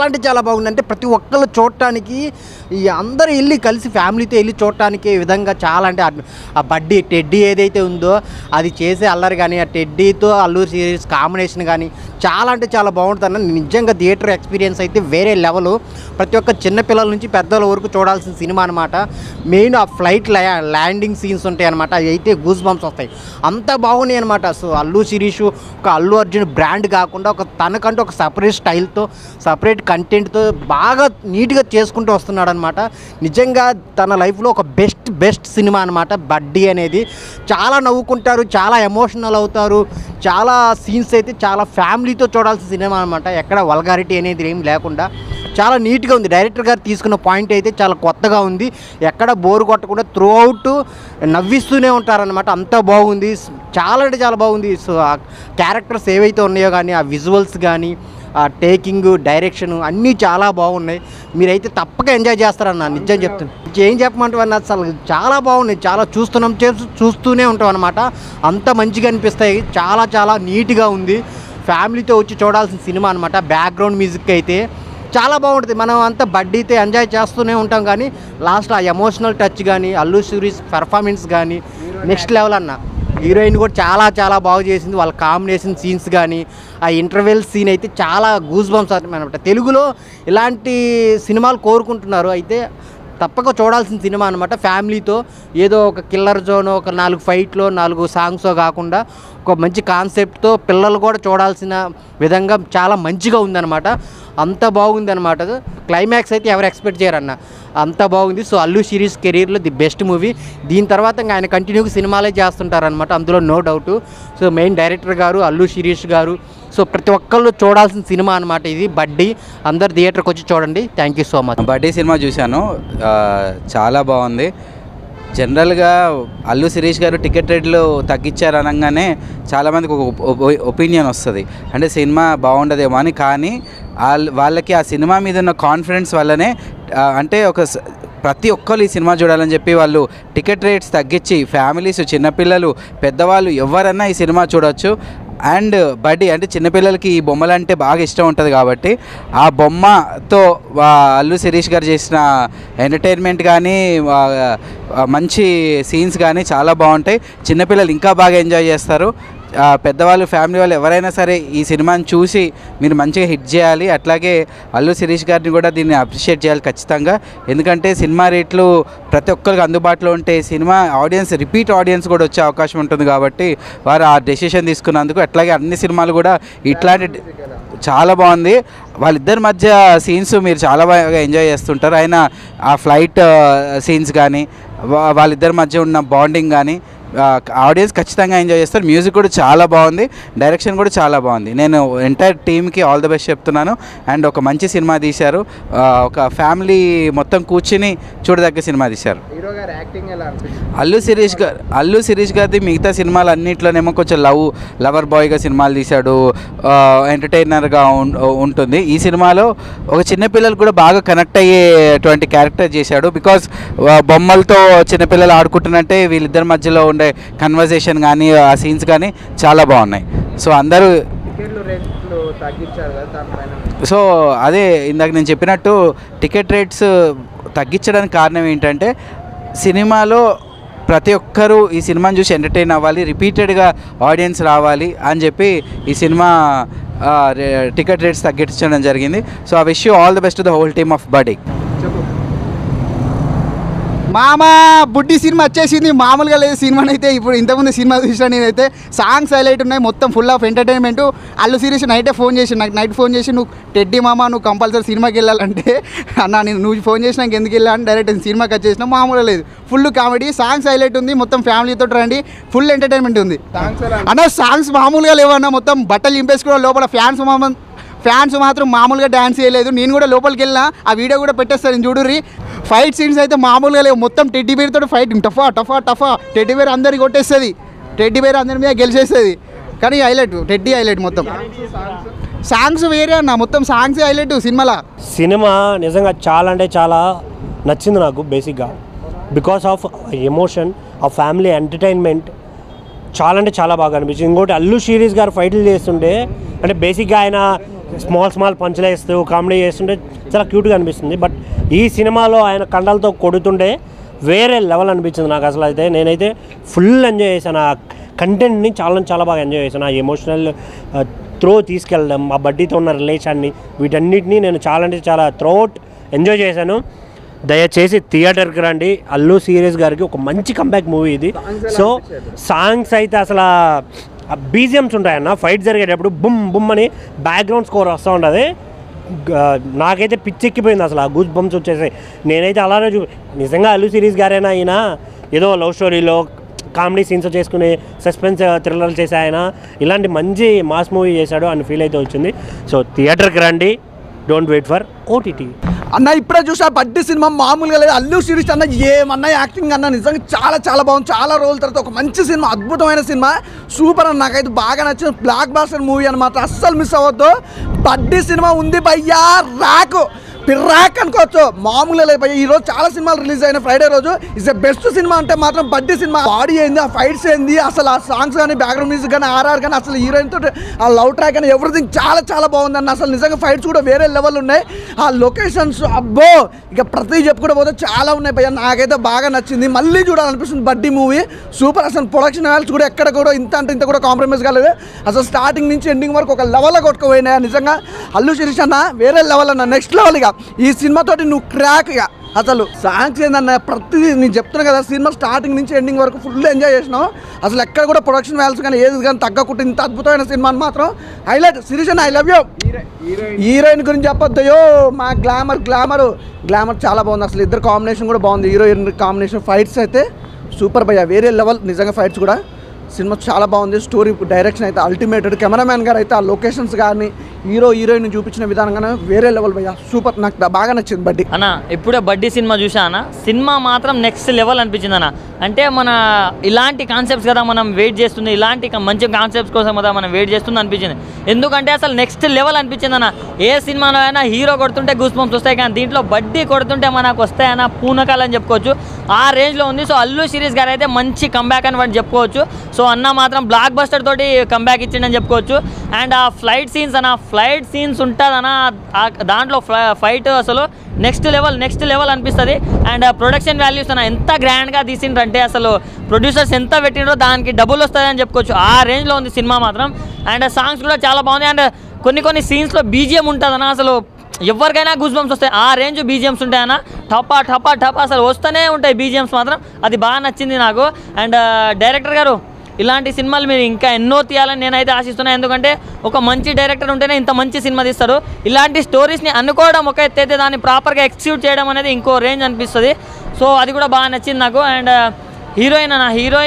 అంటే చాలా బాగుంది. అంటే ప్రతి ఒక్కళ్ళు చూడటానికి ఈ అందరూ వెళ్ళి కలిసి ఫ్యామిలీతో వెళ్ళి చూడటానికి విధంగా చాలా అంటే ఆ బడ్డీ టెడ్డీ ఏదైతే ఉందో అది చేసే అల్లరి కానీ ఆ టెడ్డీతో అల్లూరి సీరీస్ కాంబినేషన్ కానీ చాలా అంటే చాలా బాగుంటుంది. నిజంగా థియేటర్ ఎక్స్పీరియన్స్ అయితే వేరే లెవెల్. ప్రతి ఒక్క చిన్నపిల్లల నుంచి పెద్దల వరకు చూడాల్సిన సినిమా అనమాట. మెయిన్ ఆ ఫ్లైట్ ల్యాండింగ్ సీన్స్ ఉంటాయి అనమాట, అవి అయితే గూస్ బంప్స్ వస్తాయి, అంత బాగున్నాయి అనమాట. సో అల్లు శిరీష్ ఒక అల్లు అర్జున్ బ్రాండ్ కాకుండా ఒక తనకంటూ ఒక సపరేట్ స్టైల్తో సపరేట్ కంటెంట్తో బాగా నీట్గా చేసుకుంటూ వస్తున్నాడు అనమాట. నిజంగా తన లైఫ్లో ఒక బెస్ట్ సినిమా అనమాట బడ్డీ అనేది. చాలా నవ్వుకుంటారు, చాలా ఎమోషనల్ అవుతారు, చాలా సీన్స్ అయితే చాలా ఫ్యామిలీతో చూడాల్సిన సినిమా అనమాట. ఎక్కడ వల్గారిటీ అనేది ఏం లేకుండా చాలా నీట్గా ఉంది. డైరెక్టర్ గారు తీసుకున్న పాయింట్ అయితే చాలా కొత్తగా ఉంది. ఎక్కడ బోరు కొట్టకుండా త్రూ అవుట్ నవ్విస్తూనే ఉంటారనమాట. అంత బాగుంది, చాలా అంటే చాలా బాగుంది. సో ఆ క్యారెక్టర్స్ ఏవైతే ఉన్నాయో కానీ ఆ విజువల్స్ కానీ ఆ టేకింగ్ డైరెక్షన్ అన్నీ చాలా బాగున్నాయి. మీరైతే తప్పక ఎంజాయ్ చేస్తారన్న, నిజం చెప్తున్నాను. ఏం చెప్పమంటావు అన్న, అసలు చాలా బాగున్నాయి. చాలా చూస్తూనే ఉంటాం అనమాట. అంత మంచిగా అనిపిస్తాయి. చాలా నీట్గా ఉంది. ఫ్యామిలీతో వచ్చి చూడాల్సిన సినిమా అనమాట. బ్యాక్గ్రౌండ్ మ్యూజిక్ అయితే చాలా బాగుంటుంది. మనం అంతా బడ్డీతో ఎంజాయ్ చేస్తూనే ఉంటాం కానీ లాస్ట్ ఆ ఎమోషనల్ టచ్ కానీ అల్లు శిరీష్ పెర్ఫార్మెన్స్ కానీ నెక్స్ట్ లెవెల్ అన్న. హీరోయిన్ కూడా చాలా బాగా చేసింది. వాళ్ళ కాంబినేషన్ సీన్స్ కానీ ఆ ఇంటర్వెల్ సీన్ అయితే చాలా గూస్ బంప్స్ అనమాట. తెలుగులో ఇలాంటి సినిమాలు కోరుకుంటున్నారు. అయితే తప్పక చూడాల్సిన సినిమా అనమాట. ఫ్యామిలీతో ఏదో ఒక కిల్లర్ జోన్, ఒక 4 ఫైట్లో 4 సాంగ్స్ కాకుండా ఒక మంచి కాన్సెప్ట్తో పిల్లలు కూడా చూడాల్సిన విధంగా చాలా మంచిగా ఉందన్నమాట. అంత బాగుంది అనమాట. క్లైమాక్స్ అయితే ఎవరు ఎక్స్పెక్ట్ చేయరన్న, అంత బాగుంది. సో అల్లు శిరీష్ కెరీర్లో ది బెస్ట్ మూవీ. దీని తర్వాత ఇంకా ఆయన కంటిన్యూగా సినిమాలే చేస్తుంటారనమాట, అందులో no doubt. So main director గారు అల్లు శిరీష్ గారు. సో ప్రతి ఒక్కళ్ళు చూడాల్సిన సినిమా అనమాట ఇది బడ్డీ. అందరు థియేటర్కి వచ్చి చూడండి. Thank you so much. బడ్డీ సినిమా చూశాను, చాలా బాగుంది. జనరల్గా అల్లు శిరీష్ గారు టికెట్ రేట్లు తగ్గించారు అనగానే చాలామందికి ఒక ఒపీనియన్ వస్తుంది, అంటే సినిమా బాగుండదేమో అని. కానీ వాళ్ళకి ఆ సినిమా మీద ఉన్న కాన్ఫిడెన్స్ వల్లనే అంటే ప్రతి ఒక్కరు ఈ సినిమా చూడాలని చెప్పి వాళ్ళు టికెట్ రేట్స్ తగ్గించి ఫ్యామిలీస్, చిన్నపిల్లలు, పెద్దవాళ్ళు ఎవరన్నా ఈ సినిమా చూడవచ్చు. అండ్ బడ్డీ అంటే చిన్నపిల్లలకి ఈ బొమ్మలు అంటే బాగా ఇష్టం ఉంటుంది కాబట్టి ఆ బొమ్మతో అల్లు శిరీష్ గారు చేసిన ఎంటర్టైన్మెంట్ కానీ మంచి సీన్స్ కానీ చాలా బాగుంటాయి. చిన్నపిల్లలు ఇంకా బాగా ఎంజాయ్ చేస్తారు. పెద్దవాళ్ళు, ఫ్యామిలీ వాళ్ళు ఎవరైనా సరే ఈ సినిమాని చూసి మీరు మంచిగా హిట్ చేయాలి. అట్లాగే అల్లు శిరీష్ గారిని కూడా దీన్ని అప్రిషియేట్ చేయాలి ఖచ్చితంగా. ఎందుకంటే సినిమా రేట్లు ప్రతి ఒక్కరికి అందుబాటులో ఉంటే సినిమా ఆడియన్స్, రిపీట్ ఆడియన్స్ కూడా వచ్చే అవకాశం ఉంటుంది కాబట్టి వారు ఆ డెసిషన్ తీసుకున్నందుకు. అట్లాగే అన్ని సినిమాలు కూడా ఇట్లాంటి చాలా బాగుంది. వాళ్ళిద్దరి మధ్య సీన్స్ మీరు చాలా బాగా ఎంజాయ్ చేస్తుంటారు. అయినా ఆ ఫ్లైట్ సీన్స్ కానీ వాళ్ళిద్దరి మధ్య ఉన్న బాండింగ్ కానీ ఆడియన్స్ ఖచ్చితంగా ఎంజాయ్ చేస్తారు. మ్యూజిక్ కూడా చాలా బాగుంది, డైరెక్షన్ కూడా చాలా బాగుంది. నేను ఎంటైర్ టీమ్కి ఆల్ ది బెస్ట్ చెప్తున్నాను. అండ్ ఒక మంచి సినిమా తీశారు, ఒక ఫ్యామిలీ మొత్తం కూర్చుని చూడదగ్గ సినిమా తీశారు. అల్లు శిరీష్ గారిది మిగతా సినిమాలు అన్నింటిలోనేమో కొంచెం లవర్ బాయ్గా సినిమాలు తీశాడు, ఎంటర్టైనర్గా ఉంటుంది. ఈ సినిమాలో ఒక చిన్నపిల్లలు కూడా బాగా కనెక్ట్ అయ్యేటువంటి క్యారెక్టర్ చేశాడు. బికాజ్ బొమ్మలతో చిన్నపిల్లలు ఆడుకుంటున్నట్టే వీళ్ళిద్దరి మధ్యలో ఉండే కన్వర్జేషన్ కానీ ఆ సీన్స్ కానీ చాలా బాగున్నాయి. సో అందరూ సో అదే ఇందాక నేను చెప్పినట్టు టికెట్ రేట్స్ తగ్గించడానికి కారణం ఏంటంటే సినిమాలో ప్రతి ఒక్కరూ ఈ సినిమాని చూసి ఎంటర్టైన్ అవ్వాలి, రిపీటెడ్గా ఆడియన్స్ రావాలి అని చెప్పి ఈ సినిమా టికెట్ రేట్స్ తగ్గించడం జరిగింది. So I wish you all the best to the whole team of బడ్డీ. మామ బుడ్డి సినిమా వచ్చేసింది, మామూలుగా లేదు సినిమాని అయితే. ఇప్పుడు ఇంతకుముందు సినిమా చూసిన నేనైతే సాంగ్స్ హైలైట్ ఉన్నాయి, మొత్తం full of entertainment. Allu Sirish night phone చేసి నువ్వు టెడ్డీ మామ నువ్వు కంపల్సరీ సినిమాకి వెళ్ళాలంటే అన్న నువ్వు ఫోన్ చేసినాక ఎందుకు వెళ్ళాలని డైరెక్ట్ సినిమాకి వచ్చేసినా మామూలుగా లేదు, ఫుల్ కామెడీ, సాంగ్స్ హైలైట్ ఉంది, మొత్తం ఫ్యామిలీతో రండి, ఫుల్ ఎంటర్టైన్మెంట్ ఉంది అన్న. సాంగ్స్ మామూలుగా లేవన్నా, మొత్తం బట్టలు చింపేసుకోవడం, లోపల ఫ్యాన్స్ మాత్రం మామూలుగా డ్యాన్స్ చేయలేదు. నేను కూడా లోపలికి వెళ్ళినా ఆ వీడియో కూడా పెట్టేస్తాను చూడుర్రి. ఫైట్ సీన్స్ అయితే మామూలుగా లేవు, మొత్తం టెడ్డీ బేర్తో ఫైట్, టఫా టెడ్డీ బేర్ అందరికి కొట్టేస్తుంది, టెడ్డీ బేర్ అందరి మీద గెలిచేస్తుంది. కానీ టెడ్డీ హైలైట్. మొత్తం సాంగ్స్ వేరే అన్న, మొత్తం సాంగ్స్ హైలైట్ సినిమాలో. సినిమా నిజంగా చాలా అంటే చాలా నచ్చింది నాకు బేసిక్గా, బికాస్ ఆఫ్ ఎమోషన్, ఆ ఫ్యామిలీ ఎంటర్టైన్మెంట్ చాలా అంటే చాలా బాగా అనిపించింది. ఇంకోటి అల్లు శిరీష్ గారు ఫైట్లు చేస్తుంటే అంటే బేసిక్గా ఆయన స్మాల్ పంచులు వేస్తూ కామెడీ చేస్తుంటే చాలా క్యూట్గా అనిపిస్తుంది. బట్ ఈ సినిమాలో ఆయన కండలతో కొడుతుంటే వేరే లెవెల్ అనిపించింది నాకు. అసలు అయితే నేనైతే ఫుల్ ఎంజాయ్ చేశాను. ఆ కంటెంట్ని చాలా బాగా ఎంజాయ్ చేశాను. ఆ ఎమోషనల్ త్రో తీసుకెళ్ళడం, ఆ బడ్డీతో ఉన్న రిలేషన్ని, వీటన్నిటిని నేను చాలా త్రోఅవుట్ ఎంజాయ్ చేశాను. దయచేసి థియేటర్కి రండి. అల్లు సీరియస్ గారికి ఒక మంచి కంబ్యాక్ మూవీ ఇది. సో సాంగ్స్ అయితే అసలు బీజిఎమ్స్ ఉంటాయన్న, ఫైట్ జరిగేటప్పుడు బుమ్ బుమ్ అని బ్యాక్గ్రౌండ్ స్కోర్ వస్తూ ఉంటుంది. నాకైతే పిచ్చెక్కిపోయింది అసలు, ఆ గూస్ బంప్స్ వచ్చేసాయి. నేనైతే అలానే నిజంగా అల్లు సీరీస్ గారైనా ఆయన ఏదో లవ్ స్టోరీలో కామెడీ సీన్స్ చేసుకుని సస్పెన్స్ థ్రిల్లర్లు చేసే ఆయన ఇలాంటి మంచి మాస్ మూవీ చేశాడు అని ఫీల్ అయితే వచ్చింది. సో థియేటర్కి రండి, డోంట్ వెయిట్ ఫర్ ఓటీటీ. అన్న ఇప్పుడే చూసా బడ్డీ సినిమా మామూలుగా లేదు. అల్లు శిరీష్ అన్న ఏమన్నా యాక్టింగ్ అన్న నిజంగా చాలా బాగుంది. చాలా రోజుల తర్వాత ఒక మంచి సినిమా, అద్భుతమైన సినిమా, సూపర్ అన్న. నాకైతే బాగా నచ్చిన బ్లాక్ బాస్టర్ మూవీ అని మాత్రం అస్సలు మిస్ అవ్వద్దు. బడ్డీ సినిమా ఉంది భయ్యా, పిర్రాక్ అనుకోవచ్చు, మామూలుగా లేదు భయ్య. ఈరోజు చాలా సినిమాలు రిలీజ్ అయిన ఫ్రైడే రోజు ఇస్ ద బెస్ట్ సినిమా అంటే మాత్రం బడ్డీ సినిమా. బాడీ ఏంది, ఆ ఫైట్స్ ఏంది, అసలు ఆ సాంగ్స్ కానీ బ్యాక్గ్రౌండ్ మ్యూజిక్ కానీ ఆర్ఆర్ కానీ అసలు హీరోయిన్ తోటి ఆ లవ్ ట్రాక్ కానీ ఎవ్రీథింగ్ చాలా బాగుంది అన్న. అసలు నిజంగా ఫైట్స్ కూడా వేరే లెవెల్ ఉన్నాయి. ఆ లొకేషన్స్ అబ్బో ఇక ప్రతి చెప్పుకుంటూ పోతే చాలా ఉన్నాయి భయ్య. నాకైతే బాగా నచ్చింది, మళ్ళీ చూడాలనిపిస్తుంది బడ్డీ మూవీ. సూపర్. అసలు ప్రొడక్షన్ వాల్యూస్ కూడా ఎక్కడ కూడా ఇంత కూడా కాంప్రమైజ్ కాలేదు. అసలు స్టార్టింగ్ నుంచి ఎండింగ్ వరకు ఒక లెవెల్లో కొట్టుకుపోయినాయి నిజంగా. అల్లు శిరీష్ అన్న వేరే లెవెల్ అన్న, నెక్స్ట్ లెవెల్. ఇక ఈ సినిమాతోటి నువ్వు క్రాక్. ఇక అసలు సాంగ్స్ ఏందన్న, ప్రతిదీ నేను చెప్తున్నా కదా, సినిమా స్టార్టింగ్ నుంచి ఎండింగ్ వరకు ఫుల్ ఎంజాయ్ చేసినావు. అసలు ఎక్కడ కూడా ప్రొడక్షన్ వాల్యూస్ కానీ ఏది కానీ తగ్గకుండా ఇంత అద్భుతమైన సినిమా అని మాత్రం హైలైట్. శిరీష్ అన్న ఐ లవ్ యూ. హీరోయిన్ గురించి చెప్పొద్దయో, మా గ్లామర్ చాలా బాగుంది. అసలు ఇద్దరు కాంబినేషన్ కూడా బాగుంది, హీరోయిన్ కాంబినేషన్. ఫైట్స్ అయితే సూపర్ భయ్య, వేరే లెవెల్ నిజంగా. ఫైట్స్ కూడా సినిమా చాలా బాగుంది. స్టోరీ డైరెక్షన్ అయితే అల్టిమేటెడ్. కెమెరామ్యాన్ గారు అయితే ఆ లొకేషన్స్ కానీ హీరోయిన్ చూపించిన విధానంగానే వేరే లెవెల్ భయ్య, సూపర్. నాకు బాగా నచ్చింది బడ్డీ అన్న. ఇప్పుడే బడ్డీ సినిమా చూసా అన్న, సినిమా మాత్రం నెక్స్ట్ లెవెల్ అనిపించింది అన్న. అంటే మన ఇలాంటి కాన్సెప్ట్స్ కదా మనం వెయిట్ చేస్తుంది, ఇలాంటి మంచి కాన్సెప్ట్స్ కోసం కదా మనం వెయిట్ చేస్తుంది అనిపించింది. ఎందుకంటే అసలు నెక్స్ట్ లెవెల్ అనిపించింది అన్న. ఏ సినిమాలో అయినా హీరో కొడుతుంటే గూస్ బంప్స్ వస్తాయి, కానీ దీంట్లో బడ్డీ కొడుతుంటే మనకు వస్తాయన్న పూనకాలని చెప్పుకోవచ్చు. ఆ రేంజ్లో ఉంది. సో అల్లు సిరీస్ గారు అయితే మంచి కంబ్యాక్ అని వాటి చెప్పుకోవచ్చు. సో అన్న మాత్రం బ్లాక్ బస్టర్ తోటి కంబ్యాక్ ఇచ్చిండని చెప్పుకోవచ్చు. అండ్ ఆ ఫ్లైట్ సీన్స్ ఉంటుందన్న, దాంట్లో ఫైట్ అసలు నెక్స్ట్ లెవెల్ అనిపిస్తుంది. అండ్ ప్రొడక్షన్ వాల్యూస్ అన్న ఎంత గ్రాండ్గా తీసిండ్రంటే అసలు ప్రొడ్యూసర్స్ ఎంత పెట్టిండ్రో దానికి డబుల్ వస్తుంది అని చెప్పుకోవచ్చు. ఆ రేంజ్లో ఉంది సినిమా మాత్రం. అండ్ సాంగ్స్ కూడా చాలా బాగుంది. అండ్ కొన్ని సీన్స్లో బీజిఎం ఉంటుందన్న, అసలు ఎవరికైనా గూస్ బంప్స్ వస్తాయి. ఆ రేంజ్ బీజిఎమ్స్ ఉంటాయన్న, టపా అసలు వస్తూనే ఉంటాయి బీజిఎమ్స్ మాత్రం. అది బాగా నచ్చింది నాకు. అండ్ డైరెక్టర్ గారు ఇలాంటి సినిమాలు మీరు ఇంకా ఎన్నో తీయాలని నేనైతే ఆశిస్తున్నాను. ఎందుకంటే ఒక మంచి డైరెక్టర్ ఉంటేనే ఇంత మంచి సినిమా తీస్తారు. ఇలాంటి స్టోరీస్ని అనుకోవడం ఒక ఎత్తు అయితే దాన్ని ప్రాపర్గా ఎక్స్క్యూట్ చేయడం అనేది ఇంకో రేంజ్ అనిపిస్తుంది. సో అది కూడా బాగా నచ్చింది నాకు. అండ్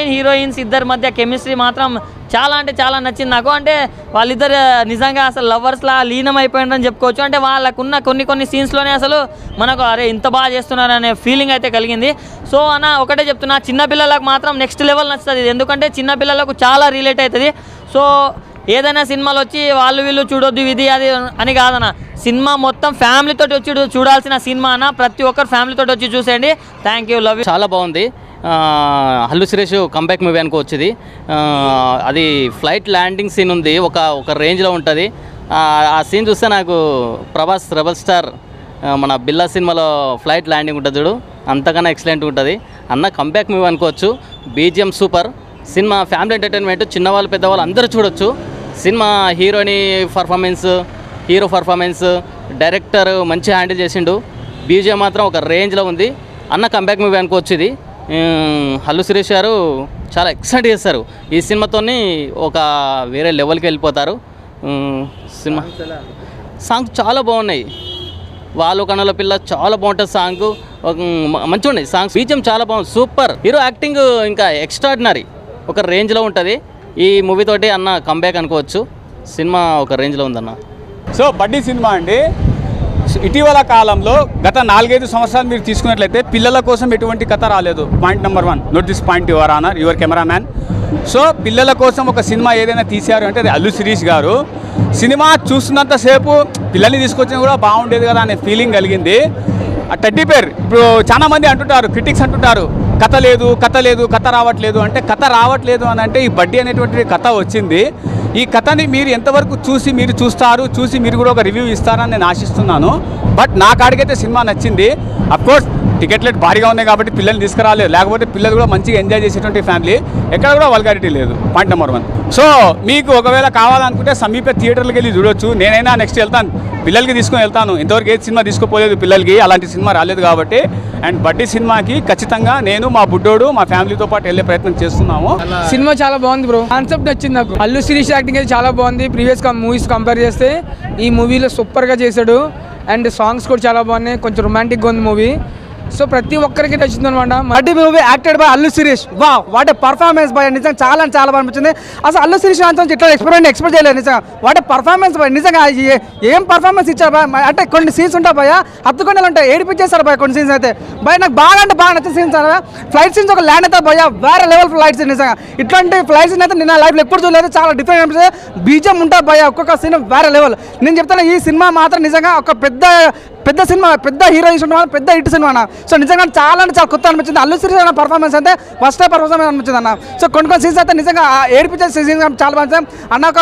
హీరోయిన్స్ ఇద్దరి మధ్య కెమిస్ట్రీ మాత్రం చాలా నచ్చింది నాకు. అంటే వాళ్ళిద్దరు నిజంగా అసలు లవర్స్లా లీనం అయిపోయిందని చెప్పుకోవచ్చు. అంటే వాళ్ళకున్న కొన్ని సీన్స్లోనే అసలు మనకు అరే ఇంత బాగా చేస్తున్నారు అనే ఫీలింగ్ అయితే కలిగింది. సో అన్న ఒకటే చెప్తున్నా, చిన్నపిల్లలకు మాత్రం నెక్స్ట్ లెవెల్ నచ్చుతుంది. ఎందుకంటే చిన్నపిల్లలకు చాలా రిలేట్ అవుతుంది. సో ఏదైనా సినిమాలు వచ్చి వీళ్ళు చూడొద్దు ఇది అది అని కాదన్న, సినిమా మొత్తం ఫ్యామిలీతో వచ్చి చూడాల్సిన సినిమా అన్న. ప్రతి ఒక్కరు ఫ్యామిలీతో వచ్చి చూసేయండి. Thank you, love you. చాలా బాగుంది. అల్లు సురేష్ కంబ్యాక్ మూవీ అనుకోవచ్చుది. అది ఫ్లైట్ ల్యాండింగ్ సీన్ ఉంది, ఒక రేంజ్లో ఉంటుంది. ఆ సీన్ చూస్తే నాకు ప్రభాస్ రెబల్ స్టార్ మన బిల్లా సినిమాలో ఫ్లైట్ ల్యాండింగ్ ఉంటుంది చూడు, అంతకన్నా ఎక్సలెంట్ ఉంటుంది అన్న. కంబ్యాక్ మూవీ అనుకోవచ్చు. BGM super. Cinema family entertainment, చిన్నవాళ్ళు పెద్దవాళ్ళు అందరూ చూడొచ్చు. సినిమా హీరో పర్ఫార్మెన్స్ డైరెక్టర్ మంచి హ్యాండిల్ చేసిండు. బీజిఎం మాత్రం ఒక రేంజ్లో ఉంది అన్న. కంబ్యాక్ మూవీ అనుకోవచ్చు ఇది. అల్లు సురేష్ గారు చాలా ఎక్సలెంట్ చేస్తారు. ఈ సినిమాతో ఒక వేరే లెవెల్కి వెళ్ళిపోతారు. సినిమా సాంగ్స్ చాలా బాగున్నాయి. వాళ్ళు కనుల పిల్ల చాలా బాగుంటుంది సాంగ్, మంచిగా ఉన్నాయి సాంగ్స్. బీజిఎం చాలా బాగుంది, సూపర్. హీరో యాక్టింగ్ ఇంకా ఎక్స్ట్రాడినరీ, ఒక రేంజ్లో ఉంటుంది. ఈ మూవీతోటి అన్న కంబ్యాక్ అనుకోవచ్చు. సినిమా ఒక రేంజ్లో ఉందన్న. సో బడ్డీ సినిమా అండి, ఇటీవల కాలంలో గత 4-5 సంవత్సరాలు మీరు తీసుకున్నట్లయితే పిల్లల కోసం ఎటువంటి కథ రాలేదు. Point number 1, note this point your honour, your cameraman. So పిల్లల కోసం ఒక సినిమా ఏదైనా తీశారు అంటే అది అల్లు శిరీష్ గారు. సినిమా చూస్తున్నంతసేపు పిల్లల్ని తీసుకొచ్చినా కూడా బాగుండేది కదా అనే ఫీలింగ్ కలిగింది. ఆ టెడ్డీ పేర్ ఇప్పుడు చాలామంది అంటుంటారు, క్రిటిక్స్ అంటుంటారు కథ రావట్లేదు అంటే, కథ రావట్లేదు అని అంటే ఈ బడ్డీ అనేటువంటి కథ వచ్చింది. ఈ కథని మీరు ఎంతవరకు చూసి మీరు కూడా ఒక రివ్యూ ఇస్తారని నేను ఆశిస్తున్నాను. బట్ నా కాడికైతే సినిమా నచ్చింది. అఫ్కోర్స్ టికెట్ రేట్ భారీగా ఉన్నాయి కాబట్టి పిల్లల్ని తీసుకురాలేదు, లేకపోతే పిల్లలు కూడా మంచిగా ఎంజాయ్ చేసేటువంటి ఫ్యామిలీ, ఎక్కడ కూడా వల్గారిటీ లేదు. Point number 1. సో మీకు ఒకవేళ కావాలనుకుంటే సమీప థియేటర్లకు వెళ్ళి చూడొచ్చు. నేనైనా నెక్స్ట్ వెళ్తాను, పిల్లలకి తీసుకొని వెళ్తాను. ఇంతవరకు ఏది సినిమా తీసుకోపోలేదు పిల్లలకి, అలాంటి సినిమా రాలేదు కాబట్టి. అండ్ బడ్డీ సినిమాకి ఖచ్చితంగా నేను, మా బుడ్డోడు, మా ఫ్యామిలీతో పాటు వెళ్ళే ప్రయత్నం చేస్తున్నాము. సినిమా చాలా బాగుంది బ్రో, కాన్సెప్ట్ నచ్చింది నాకు. అల్లు శిరీష్ యాక్టింగ్ అయితే చాలా బాగుంది. ప్రీవియస్ మూవీస్ కంపేర్ చేస్తే ఈ మూవీలో సూపర్గా చేశాడు. అండ్ సాంగ్స్ కూడా చాలా బాగున్నాయి, కొంచెం రొమాంటిక్గా ఉంది మూవీ. సో ప్రతి ఒక్కరికి నచ్చింది అనమాట. Buddy movie acted by Allu Sirish. వా వాట్ ఏ పర్ఫార్మెన్స్ బై, నిజంగా చాలా చాలా బాగా అనిపించింది. అసలు అల్లు శిరీష్ అంతా ఇట్లా ఎక్స్పెక్ట్ చేయలేదు నిజంగా. వాట్ ఏ పర్ఫార్మెన్స్ బై, నిజంగా ఏం పర్ఫార్మెన్స్ ఇచ్చారు బా. అంటే కొన్ని సీన్స్ ఉంటాయి భయ, హత్తుకొండలు ఉంటాయి, ఏడిపించేస్తారు భయ కొన్ని సీన్స్ అయితే. భయ నాకు బాగా అంటే బాగా నచ్చిన సీన్స్ అలా ఫ్లైట్ సీన్స్, ఒక ల్యాండ్ అయితే భయ వేరే లెవెల్ ఫ్లైట్ సీన్. నిజంగా ఇట్లాంటి ఫ్లైట్ సీన్ అయితే నేను లైఫ్లో ఎప్పుడు చూడలేదు, చాలా డిఫరెంట్ అనిపిస్తుంది. బీజం ఉంటుంది భయ, ఒక్కొక్క సీన్ వేరే లెవెల్. నేను చెప్తాను ఈ సినిమా మాత్రం నిజంగా ఒక పెద్ద సినిమా, పెద్ద హీరో తీసుకుంటున్నా, పెద్ద హిట్ సినిమా అన్న. సో నిజంగా చాలా అంటే చాలా కొత్త అనిపించింది. అల్లు శిరీష్ అన్న పర్ఫార్మెన్స్ అయితే ఫస్ట్ పర్ఫార్మెన్స్ అనిపించింది అన్న. సో కొన్ని సీన్స్ అయితే నిజంగా ఏడిపించే సీన్స్ చాలా బాగా అన్న. ఒక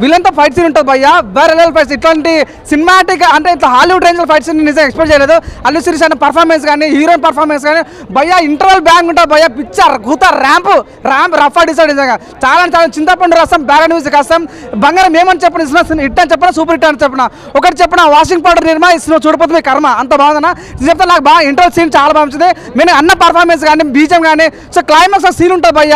విలన్తో ఫైట్ సీన్ ఉంటుంది భయ్య, వేరే లెవెల్ ఫైట్. ఇట్లాంటి సినిమాటిక్ అంటే ఇట్లా హాలీవుడ్ రేంజ్లో ఫైట్ సీన్ నిజంగా ఎక్స్పెక్ట్ చేయలేదు. అల్లు శిరీష్ అన్న పర్ఫార్మెన్స్ కానీ, హీరోయిన్ పర్ఫార్మెన్స్ కానీ భయ్య ఇంటర్వల్ బ్యాంగ్ ఉంటుంది భయ్య, పిక్చర్ కూత ర్యాంప్ రఫ్ అడిసాడు నిజంగా. చాలా చాలా చింతపండు రసం, బ్యాగ్ న్యూస్ కష్టం, బంగారం ఏమని చెప్పిన హిట్ అని చెప్పిన, సూపర్ హిట్ అని చెప్పిన, ఒకటి చెప్పిన వాషింగ్ పౌడర్ నిర్మా ఇస్తున్న చూడపోతే మీ కర్మ, అంత బాగుందన్న. చెప్తే నాకు బాగా ఇంటర్వల్ సీన్ చాలా బాగా నచ్చింది. నేను అన్న పర్ఫార్మెన్స్ కానీ, బీజం కానీ, సో క్లైమాక్స్ సీన్ ఉంటుంది భయ్య,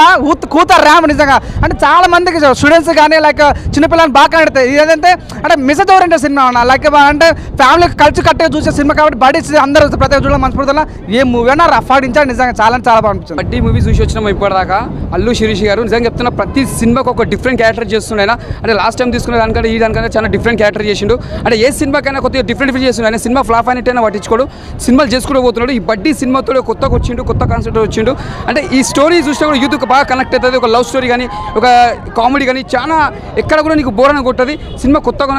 కూత ర్యాంప్ నిజంగా. అంటే చాలా మందికి స్టూడెంట్స్ కానీ లైక్ చిన్నపిల్లలు బాగా కనెడతాయి. ఇదేంటంటే అంటే మెసేజ్ ఓరియంటెడ్ సినిమా అన్న, లైక్ అంటే ఫ్యామిలీకి కలిసి కట్టగా చూసే సినిమా కాబట్టి బడ్డీ అందరూ ప్రతి ఒక్క చూడాలి మనస్ఫూర్తిలో. ఏ మూవీ అయినా రఫ్ ఆడించాడు నిజంగా, చాలా చాలా బాగా అనిపించింది. బడ్డీ మూవీ చూసి వచ్చినాం ఇప్పటిదాకా. అల్లు శిరీష్ గారు నిజంగా చెప్తున్నా, ప్రతి సినిమాకి ఒక డిఫరెంట్ క్యారెక్టర్ చేస్తున్నాయి. అంటే లాస్ట్ టైం తీసుకునే దానికంటే ఈ దానికంటే చాలా డిఫరెంట్ క్యారెక్టర్ చేసిండు. అంటే ఏ సినిమాకైనా కొద్దిగా డిఫరెంట్ చేస్తున్నాడు. ఆయన సినిమా ఫ్లాప్ అయినట్టయినా పట్టించుకోడు, సినిమాలు చేసుకుంటూ పోతున్నాడు. ఈ బడ్డీ సినిమాతో కొత్తగా వచ్చిండు, కొత్త కాన్సెప్ట్ వచ్చిండు. అంటే ఈ స్టోరీ చూస్తే కూడా యూత్కి బాగా కనెక్ట్ అవుతుంది. ఒక లవ్ స్టోరీ కానీ, ఒక కామెడీ కానీ, చాలా ఎక్కడ కూడా నీకు బోర్ అని కొట్టది. సినిమా కొత్తగా